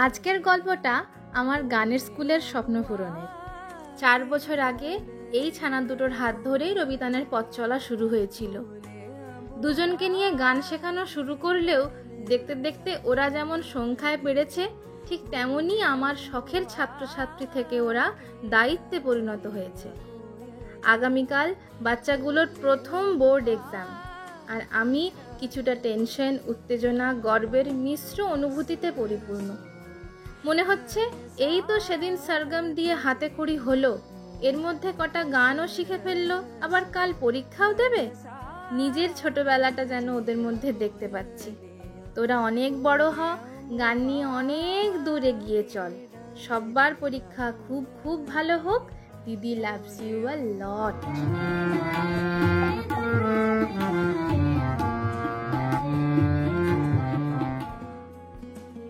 আজকের গল্পটা আমার গানের স্কুলের স্বপ্ন পূরণের। 4 বছর আগে এই ছানা দুটোর হাত ধরেই রবিতানের পথ চলা শুরু হয়েছিল। দুজনকে নিয়ে গান শেখানো শুরু করলেও দেখতে দেখতে ওরা যেমন সংখ্যায় বেড়েছে, ঠিক তেমনই আমার শখের ছাত্রছাত্রী থেকে ওরা দায়িত্বে পরিণত হয়েছে। আগামীকাল বাচ্চাগুলোর প্রথম বোর্ড এক্সাম, আর আমি কিছুটা টেনশন, উত্তেজনা, গর্বের মিশ্র অনুভূতিতে পরিপূর্ণ। মনে হচ্ছে এই তো সেদিন সরগম দিয়ে হাতে খড়ি হলো, এর মধ্যে কটা গানও শিখে ফেললো, আবার কাল পরীক্ষাও দেবে। নিজের ছোটবেলাটা যেন ওদের মধ্যে দেখতে পাচ্ছি। তোরা অনেক বড় হ, গান নিয়ে অনেক দূর এগিয়ে চল, সববার পরীক্ষা খুব খুব ভালো হোক। দিদি লাভস ইউ আ লট।